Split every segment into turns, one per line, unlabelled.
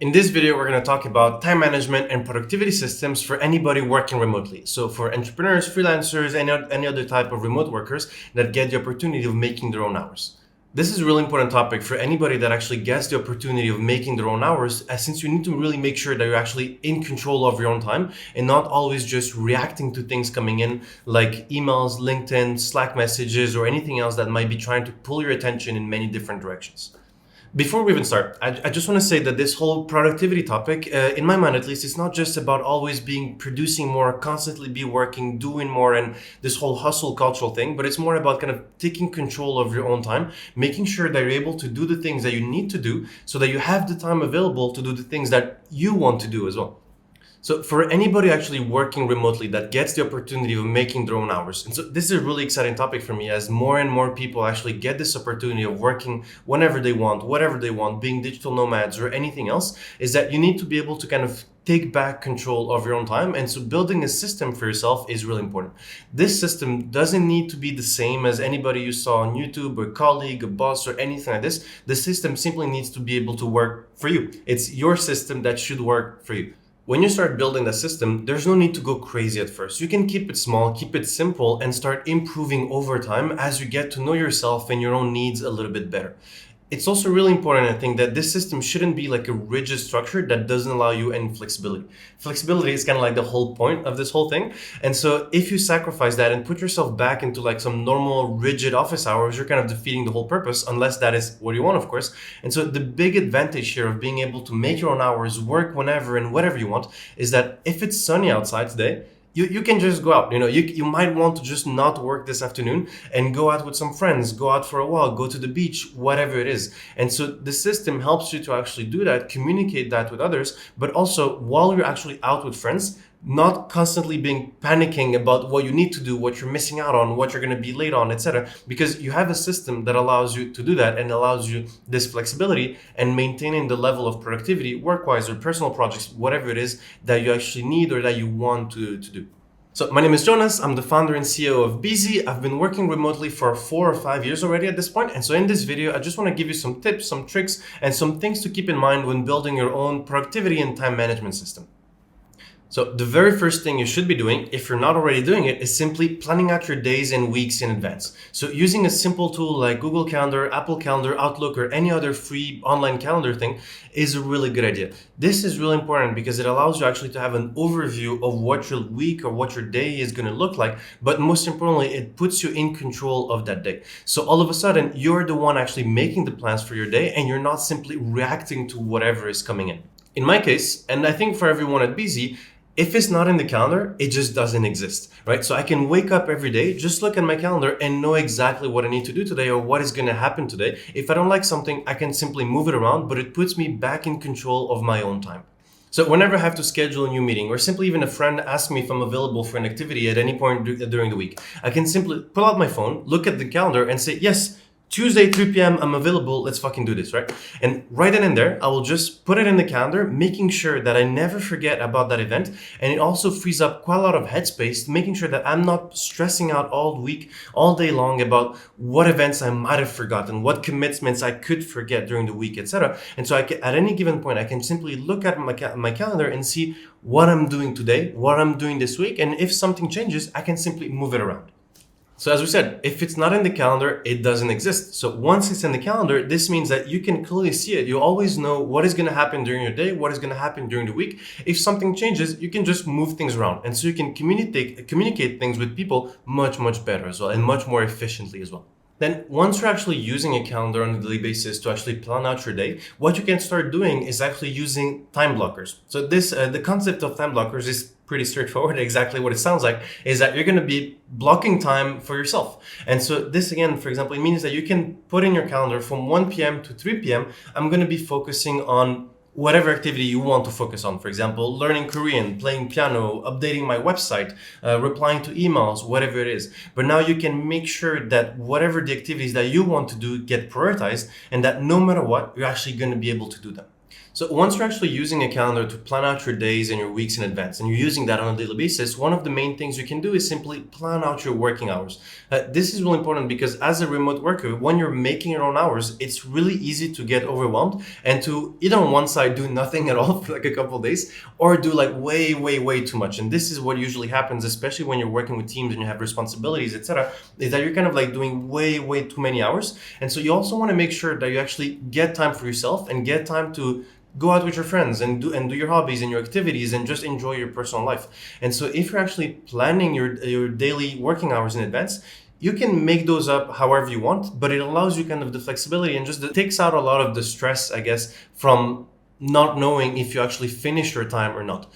In this video, we're going to talk about time management and productivity systems for anybody working remotely. So for entrepreneurs, freelancers, any other type of remote workers that get the opportunity of making their own hours. This is a really important topic for anybody that actually gets the opportunity of making their own hours, since you need to really make sure that you're actually in control of your own time and not always just reacting to things coming in like emails, LinkedIn, Slack messages, or anything else that might be trying to pull your attention in many different directions. Before we even start, I just want to say that this whole productivity topic, in my mind at least, it's not just about always producing more, constantly be working, doing more, and this whole hustle cultural thing, but it's more about kind of taking control of your own time, making sure that you're able to do the things that you need to do so that you have the time available to do the things that you want to do as well. So for anybody actually working remotely that gets the opportunity of making their own hours, and so this is a really exciting topic for me as more and more people actually get this opportunity of working whenever they want, whatever they want, being digital nomads or anything else, is that you need to be able to kind of take back control of your own time. And so building a system for yourself is really important. This system doesn't need to be the same as anybody you saw on YouTube, a colleague, a boss, or anything like this. The system simply needs to be able to work for you. It's your system that should work for you. When you start building the system, there's no need to go crazy at first. You can keep it small, keep it simple, and start improving over time as you get to know yourself and your own needs a little bit better. It's also really important, I think, that this system shouldn't be like a rigid structure that doesn't allow you any flexibility. Flexibility is kind of like the whole point of this whole thing. And so if you sacrifice that and put yourself back into like some normal rigid office hours, you're kind of defeating the whole purpose, unless that is what you want, of course. And so the big advantage here of being able to make your own hours, work whenever and whatever you want, is that if it's sunny outside today, you can just go out. You might want to just not work this afternoon and go out with some friends, go out for a walk, go to the beach, whatever it is. And so the system helps you to actually do that, communicate that with others, but also while you're actually out with friends, not constantly panicking about what you need to do, what you're missing out on, what you're going to be late on, etc. Because you have a system that allows you to do that and allows you this flexibility and maintaining the level of productivity, work-wise or personal projects, whatever it is that you actually need or that you want to do. So my name is Jonas. I'm the founder and CEO of Busy. I've been working remotely for 4 or 5 years already at this point. And so in this video, I just want to give you some tips, some tricks, and some things to keep in mind when building your own productivity and time management system. So the very first thing you should be doing, if you're not already doing it, is simply planning out your days and weeks in advance. So using a simple tool like Google Calendar, Apple Calendar, Outlook, or any other free online calendar thing is a really good idea. This is really important because it allows you actually to have an overview of what your week or what your day is going to look like. But most importantly, it puts you in control of that day. So all of a sudden, you're the one actually making the plans for your day and you're not simply reacting to whatever is coming in. In my case, and I think for everyone at Busy, if it's not in the calendar, it just doesn't exist, right? So I can wake up every day, just look at my calendar and know exactly what I need to do today or what is going to happen today. If I don't like something, I can simply move it around, but it puts me back in control of my own time. So whenever I have to schedule a new meeting or simply even a friend asks me if I'm available for an activity at any point during the week, I can simply pull out my phone, look at the calendar and say, yes, Tuesday, 3 p.m., I'm available. Let's fucking do this, right? And right then and there, I will just put it in the calendar, making sure that I never forget about that event. And it also frees up quite a lot of headspace, making sure that I'm not stressing out all week, all day long about what events I might have forgotten, what commitments I could forget during the week, etc. And so at any given point, I can simply look at my calendar and see what I'm doing today, what I'm doing this week. And if something changes, I can simply move it around. So as we said, if it's not in the calendar, it doesn't exist. So once it's in the calendar, this means that you can clearly see it. You always know what is going to happen during your day, what is going to happen during the week. If something changes, you can just move things around. And so you can communicate things with people much, much better as well and much more efficiently as well. Then once you're actually using a calendar on a daily basis to actually plan out your day, what you can start doing is actually using time blockers. So the concept of time blockers is pretty straightforward. Exactly what it sounds like is that you're going to be blocking time for yourself. And so this again, for example, it means that you can put in your calendar from 1 p.m. to 3 p.m. I'm going to be focusing on whatever activity you want to focus on. For example, learning Korean, playing piano, updating my website, replying to emails, whatever it is. But now you can make sure that whatever the activities that you want to do get prioritized and that no matter what, you're actually going to be able to do them. So once you're actually using a calendar to plan out your days and your weeks in advance, and you're using that on a daily basis, one of the main things you can do is simply plan out your working hours. This is really important because as a remote worker, when you're making your own hours, it's really easy to get overwhelmed and to either on one side do nothing at all for like a couple of days, or do like way, way, way too much. And this is what usually happens, especially when you're working with teams and you have responsibilities, etc., is that you're kind of like doing way, way too many hours. And so you also want to make sure that you actually get time for yourself and get time to go out with your friends and do your hobbies and your activities and just enjoy your personal life. And so if you're actually planning your daily working hours in advance, you can make those up however you want, but it allows you kind of the flexibility and just takes out a lot of the stress, I guess, from not knowing if you actually finish your time or not.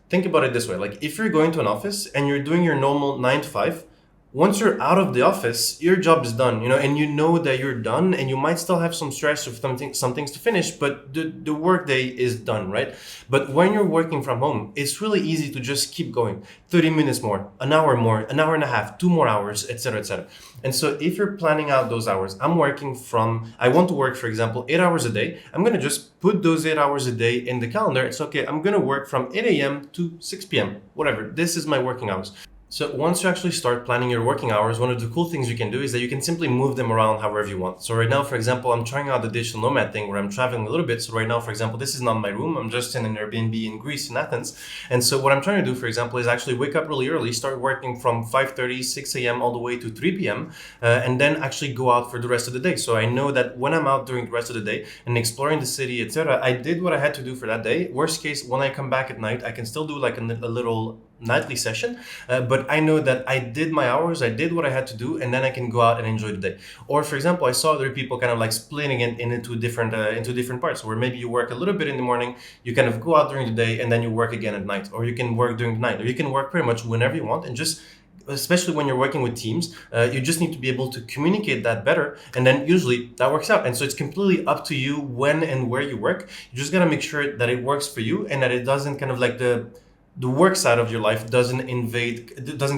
Think about it this way. Like if you're going to an office and you're doing your normal 9 to 5, once you're out of the office, your job is done, and you know that you're done, and you might still have some stress or some things to finish, but the work day is done, right? But when you're working from home, it's really easy to just keep going. 30 minutes more, an hour, an hour and a half, 2 more hours, etc., etc. And so if you're planning out those hours, I want to work, for example, 8 hours a day. I'm going to just put those 8 hours a day in the calendar. It's okay. I'm going to work from 8 a.m. to 6 p.m., whatever. This is my working hours. So once you actually start planning your working hours, one of the cool things you can do is that you can simply move them around however you want. So right now, for example, I'm trying out the digital nomad thing where I'm traveling a little bit. So right now, for example, this is not my room. I'm just in an Airbnb in Greece, in Athens. And so what I'm trying to do, for example, is actually wake up really early, start working from 5:30, 6 a.m. all the way to 3 p.m. And then actually go out for the rest of the day. So I know that when I'm out during the rest of the day and exploring the city, etc., I did what I had to do for that day. Worst case, when I come back at night, I can still do like a little nightly session, but I know that I did my hours, I did what I had to do, and then I can go out and enjoy the day. Or for example, I saw other people kind of like splitting it into different parts, where maybe you work a little bit in the morning, you kind of go out during the day, and then you work again at night, or you can work during the night, or you can work pretty much whenever you want, and just especially when you're working with teams, you just need to be able to communicate that better, and then usually that works out. And so it's completely up to you when and where you work. You just gotta make sure that it works for you and that it doesn't kind of like the work side of your life doesn't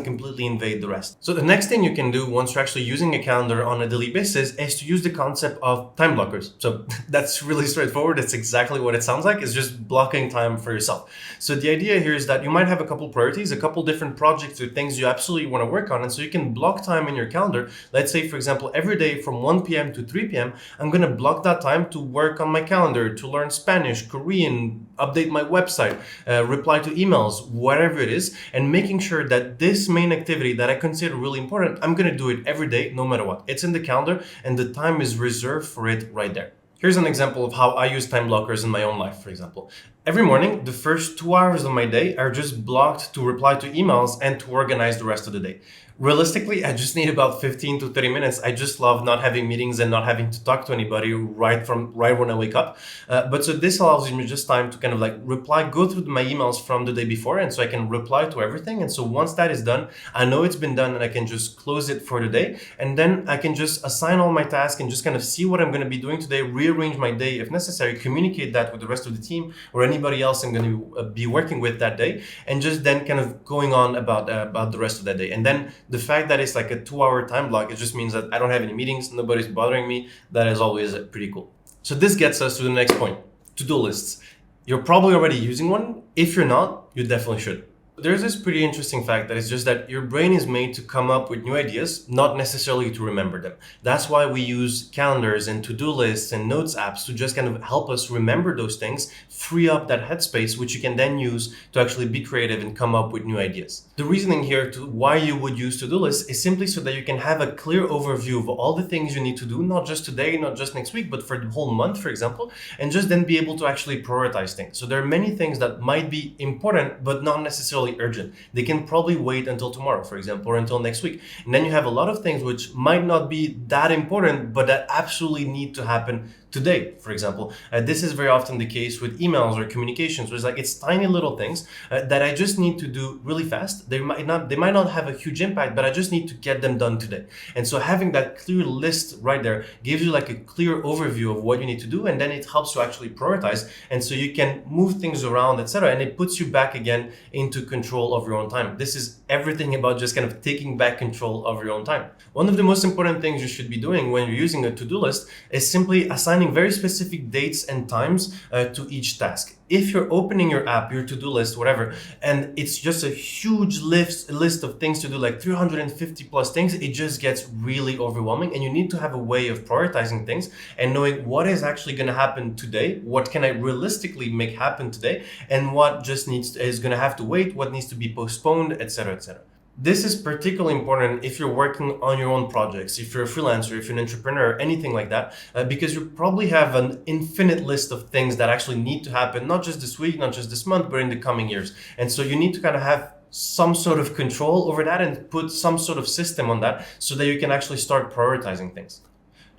completely invade the rest. So the next thing you can do once you're actually using a calendar on a daily basis is to use the concept of time blockers. So that's really straightforward. It's exactly what it sounds like. It's just blocking time for yourself. So the idea here is that you might have a couple priorities, a couple different projects or things you absolutely want to work on. And so you can block time in your calendar. Let's say, for example, every day from 1 p.m. to 3 p.m., I'm going to block that time to work on my calendar, to learn Spanish, Korean, update my website, reply to emails, whatever it is, and making sure that this main activity that I consider really important, I'm going to do it every day, no matter what. It's in the calendar and the time is reserved for it right there. Here's an example of how I use time blockers in my own life, for example. Every morning, the first 2 hours of my day are just blocked to reply to emails and to organize the rest of the day. Realistically, I just need about 15 to 30 minutes. I just love not having meetings and not having to talk to anybody right when I wake up. But so this allows me just time to kind of like go through my emails from the day before. And so I can reply to everything. And so once that is done, I know it's been done and I can just close it for the day. And then I can just assign all my tasks and just kind of see what I'm going to be doing today, rearrange my day if necessary, communicate that with the rest of the team or anybody else I'm going to be working with that day. And just then kind of going on about the rest of that day. And then the fact that it's like a 2-hour time block, it just means that I don't have any meetings, nobody's bothering me. That is always pretty cool. So this gets us to the next point, to-do lists. You're probably already using one. If you're not, you definitely should. There's this pretty interesting fact that it's just that your brain is made to come up with new ideas, not necessarily to remember them. That's why we use calendars and to-do lists and notes apps to just kind of help us remember those things, free up that headspace, which you can then use to actually be creative and come up with new ideas. The reasoning here to why you would use to-do lists is simply so that you can have a clear overview of all the things you need to do, not just today, not just next week, but for the whole month, for example, and just then be able to actually prioritize things. So there are many things that might be important, but not necessarily urgent. They can probably wait until tomorrow, for example, or until next week. And then you have a lot of things which might not be that important, but that absolutely need to happen today, for example. This is very often the case with emails or communications, where it's tiny little things that I just need to do really fast. They might not have a huge impact, but I just need to get them done today. And so having that clear list right there gives you like a clear overview of what you need to do, and then it helps you actually prioritize. And so you can move things around, etc. And it puts you back again into control of your own time. This is everything about just kind of taking back control of your own time. One of the most important things you should be doing when you're using a to-do list is simply assigning assigning very specific dates and times to each task. If you're opening your app, your to-do list, whatever, and it's just a huge list of things to do, like 350 plus things, it just gets really overwhelming, and you need to have a way of prioritizing things and knowing what is actually going to happen today, what can I realistically make happen today, and what just is going to have to wait, what needs to be postponed, etc., etc. This is particularly important if you're working on your own projects, if you're a freelancer, if you're an entrepreneur, anything like that, because you probably have an infinite list of things that actually need to happen, not just this week, not just this month, but in the coming years. And so you need to kind of have some sort of control over that and put some sort of system on that so that you can actually start prioritizing things.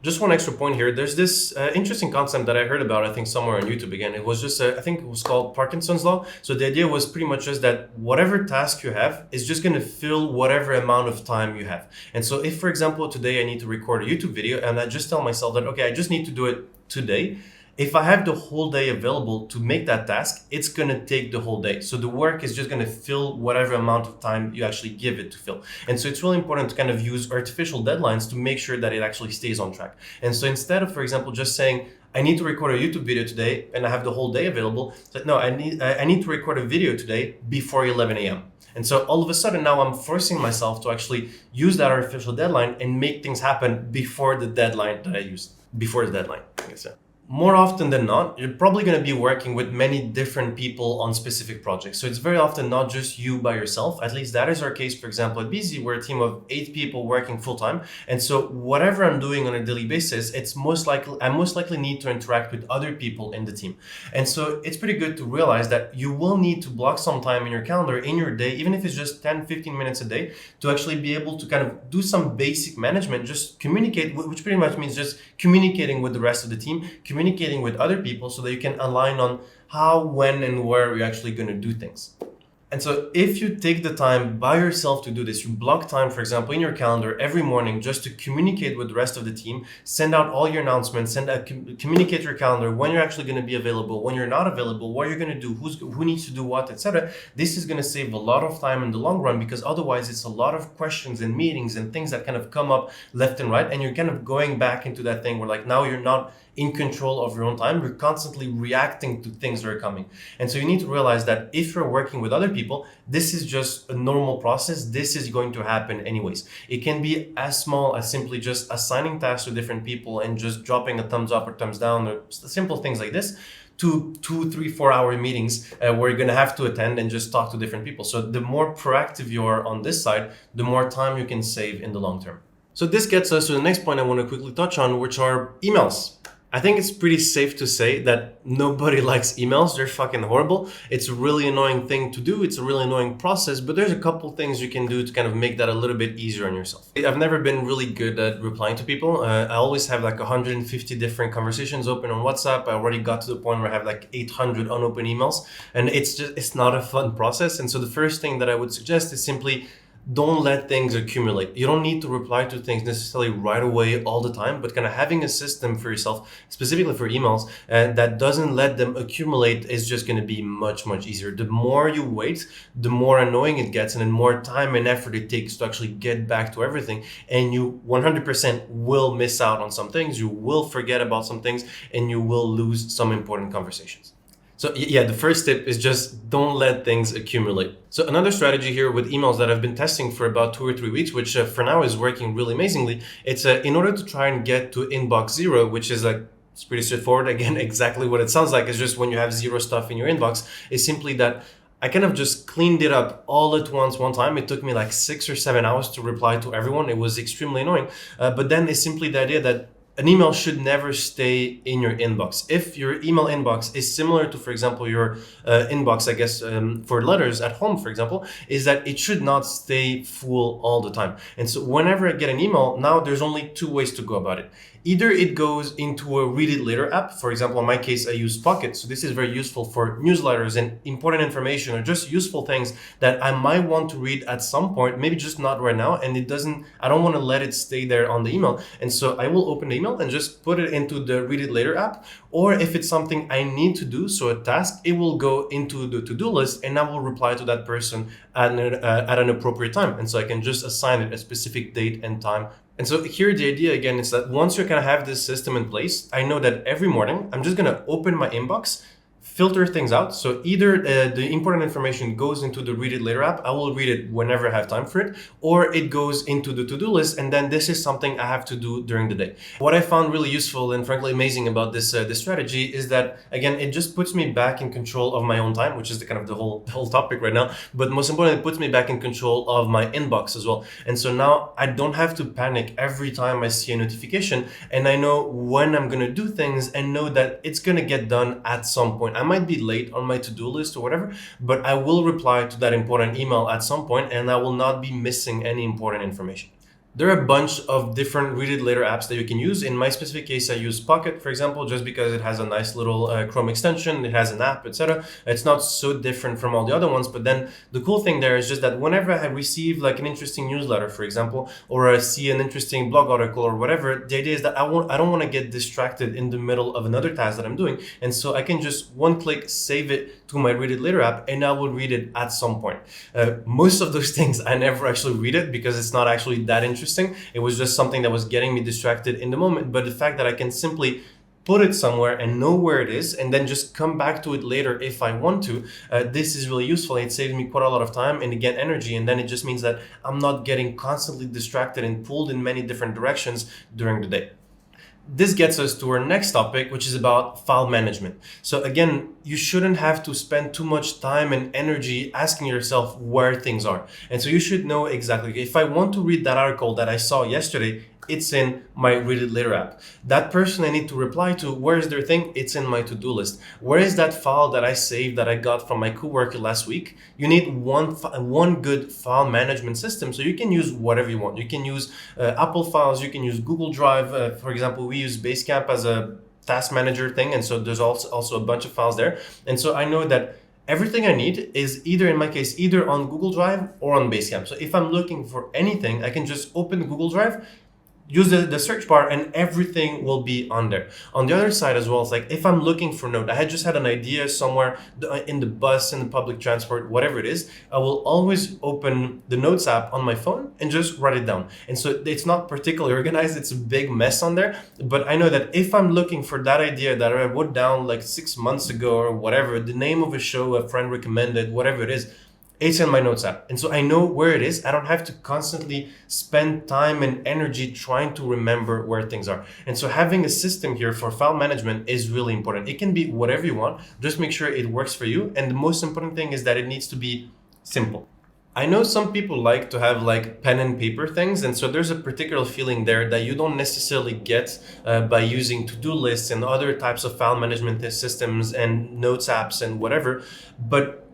Just one extra point here. There's this interesting concept that I heard about, I think somewhere on YouTube again. It was just, I think it was called Parkinson's Law. So the idea was pretty much just that whatever task you have is just going to fill whatever amount of time you have. And so if, for example, today I need to record a YouTube video and I just tell myself that, okay, I just need to do it today. If I have the whole day available to make that task, it's going to take the whole day. So the work is just going to fill whatever amount of time you actually give it to fill. And so it's really important to kind of use artificial deadlines to make sure that it actually stays on track. And so instead of, for example, just saying, I need to record a YouTube video today and I have the whole day available, so no, I need to record a video today before 11 a.m. And so all of a sudden now I'm forcing myself to actually use that artificial deadline and make things happen before the deadline that I used, before the deadline, I guess. More often than not, you're probably going to be working with many different people on specific projects. So it's very often not just you by yourself. At least that is our case, for example, at BZ. We're a team of 8 people working full time. And so whatever I'm doing on a daily basis, I most likely need to interact with other people in the team. And so it's pretty good to realize that you will need to block some time in your calendar, in your day, even if it's just 10, 15 minutes a day, to actually be able to kind of do some basic management, just communicate, which pretty much means just communicating with the rest of the team, communicating with other people so that you can align on how, when, and where you're actually going to do things. And so if you take the time by yourself to do this, you block time, for example, in your calendar every morning just to communicate with the rest of the team, send out all your announcements, communicate your calendar, when you're actually going to be available, when you're not available, what you're going to do, who needs to do what, etc. This is going to save a lot of time in the long run, because otherwise it's a lot of questions and meetings and things that kind of come up left and right. And you're kind of going back into that thing where like now you're not in control of your own time. You're constantly reacting to things that are coming. And so you need to realize that if you're working with other people, this is just a normal process. This is going to happen anyways. It can be as small as simply just assigning tasks to different people and just dropping a thumbs up or thumbs down or simple things like this, to 2, 3, 4 hour meetings where you're going to have to attend and just talk to different people. So the more proactive you are on this side, the more time you can save in the long term. So this gets us to the next point I want to quickly touch on, which are emails. I think it's pretty safe to say that nobody likes emails. They're fucking horrible. It's a really annoying thing to do. It's a really annoying process, but there's a couple things you can do to kind of make that a little bit easier on yourself. I've never been really good at replying to people. I always have like 150 different conversations open on WhatsApp. I already got to the point where I have like 800 unopened emails, and it's not a fun process. And so the first thing that I would suggest is simply don't let things accumulate. You don't need to reply to things necessarily right away all the time, but kind of having a system for yourself, specifically for emails, that doesn't let them accumulate is just going to be much, much easier. The more you wait, the more annoying it gets, and the more time and effort it takes to actually get back to everything. And you 100% will miss out on some things, you will forget about some things, and you will lose some important conversations. So yeah, the first tip is just don't let things accumulate. So another strategy here with emails that I've been testing for about 2 or 3 weeks, which for now is working really amazingly. It's in order to try and get to inbox 0, which is like, it's pretty straightforward. Again, exactly what it sounds like. It's just when you have 0 stuff in your inbox, it's simply that I kind of just cleaned it up all at once one time. It took me like 6 or 7 hours to reply to everyone. It was extremely annoying. But then it's simply the idea that an email should never stay in your inbox. If your email inbox is similar to, for example, your inbox, I guess, for letters at home, for example, is that it should not stay full all the time. And so whenever I get an email, now there's only 2 ways to go about it. Either it goes into a read it later app. For example, in my case, I use Pocket. So this is very useful for newsletters and important information or just useful things that I might want to read at some point, maybe just not right now. And I don't want to let it stay there on the email. And so I will open the email and just put it into the read it later app. Or if it's something I need to do, so a task, it will go into the to-do list and I will reply to that person at an appropriate time. And so I can just assign it a specific date and time And so here the idea again is that once you kind of have this system in place, I know that every morning I'm just gonna open my inbox, filter things out. So either the important information goes into the read it later app, I will read it whenever I have time for it, or it goes into the to-do list, and then this is something I have to do during the day. What I found really useful and frankly amazing about this strategy is that again it just puts me back in control of my own time, which is the kind of the whole topic right now. But most importantly, it puts me back in control of my inbox as well. And so now I don't have to panic every time I see a notification, and I know when I'm gonna do things and know that it's gonna get done at some point. I might be late on my to-do list or whatever, but I will reply to that important email at some point, and I will not be missing any important information. There are a bunch of different read it later apps that you can use. In my specific case, I use Pocket, for example, just because it has a nice little Chrome extension, it has an app, etc. It's not so different from all the other ones, but then the cool thing there is just that whenever I receive like an interesting newsletter, for example, or I see an interesting blog article or whatever, the idea is that I don't want to get distracted in the middle of another task that I'm doing. And so I can just one click save it to my read it later app, and I will read it at some point. Most of those things I never actually read it because it's not actually that interesting. It was just something that was getting me distracted in the moment. But the fact that I can simply put it somewhere and know where it is and then just come back to it later if I want to, this is really useful. It saves me quite a lot of time and again energy, and then it just means that I'm not getting constantly distracted and pulled in many different directions during the day. This gets us to our next topic, which is about file management. So again, you shouldn't have to spend too much time and energy asking yourself where things are. And so you should know exactly, if I want to read that article that I saw yesterday, it's in my read it later app. That person I need to reply to, where is their thing? It's in my to-do list. Where is that file that I saved that I got from my coworker last week? You need one good file management system, so you can use whatever you want. You can use Apple files, you can use Google Drive. For example, we use Basecamp as a task manager thing, and so there's also a bunch of files there. And so I know that everything I need is either, in my case, either on Google Drive or on Basecamp. So if I'm looking for anything, I can just open Google Drive, use the search bar, and everything will be on there. On the other side as well, it's like if I'm looking for note, I had just had an idea somewhere in the bus, in the public transport, whatever it is, I will always open the notes app on my phone and just write it down. And so it's not particularly organized, it's a big mess on there, but I know that if I'm looking for that idea that I wrote down like 6 months ago or whatever, the name of a show a friend recommended, whatever it is, it's in my notes app. And so I know where it is. I don't have to constantly spend time and energy trying to remember where things are. And so having a system here for file management is really important. It can be whatever you want. Just make sure it works for you. And the most important thing is that it needs to be simple. I know some people like to have like pen and paper things, and so there's a particular feeling there that you don't necessarily get by using to-do lists and other types of file management systems and notes apps and whatever. But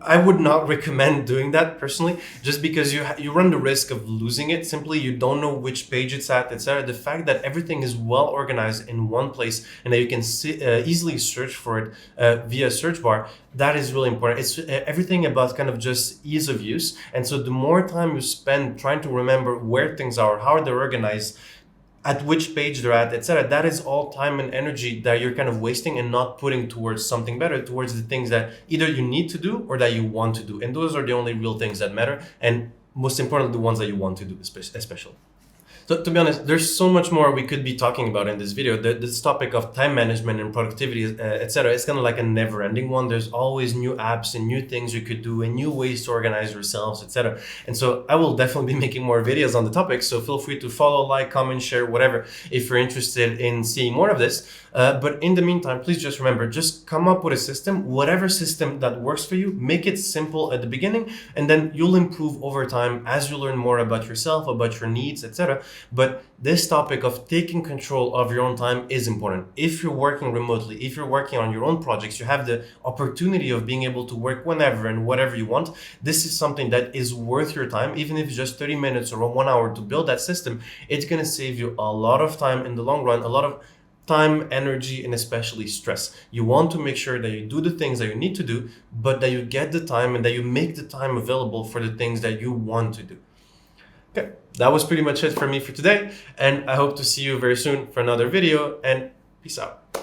I would not recommend doing that personally, just because you run the risk of losing it. Simply, you don't know which page it's at, etc. The fact that everything is well organized in one place and that you can easily search for it via search bar, that is really important. It's everything about kind of just ease of use. And so the more time you spend trying to remember where things are, how they're organized, at which page they're at, etc. That is all time and energy that you're kind of wasting and not putting towards something better, towards the things that either you need to do or that you want to do. And those are the only real things that matter. And most importantly, the ones that you want to do, especially. So to be honest, there's so much more we could be talking about in this video. This topic of time management and productivity, etc., it's kind of like a never-ending one. There's always new apps and new things you could do and new ways to organize yourselves, etc. And so I will definitely be making more videos on the topic. So feel free to follow, like, comment, share, whatever, if you're interested in seeing more of this. But in the meantime, please just remember, just come up with a system, whatever system that works for you. Make it simple at the beginning, and then you'll improve over time as you learn more about yourself, about your needs, etc. But this topic of taking control of your own time is important. If you're working remotely, if you're working on your own projects, you have the opportunity of being able to work whenever and whatever you want. This is something that is worth your time. Even if it's just 30 minutes or 1 hour to build that system, it's going to save you a lot of time in the long run, a lot of time, energy, and especially stress. You want to make sure that you do the things that you need to do, but that you get the time and that you make the time available for the things that you want to do. Okay, that was pretty much it for me for today, and I hope to see you very soon for another video, and peace out.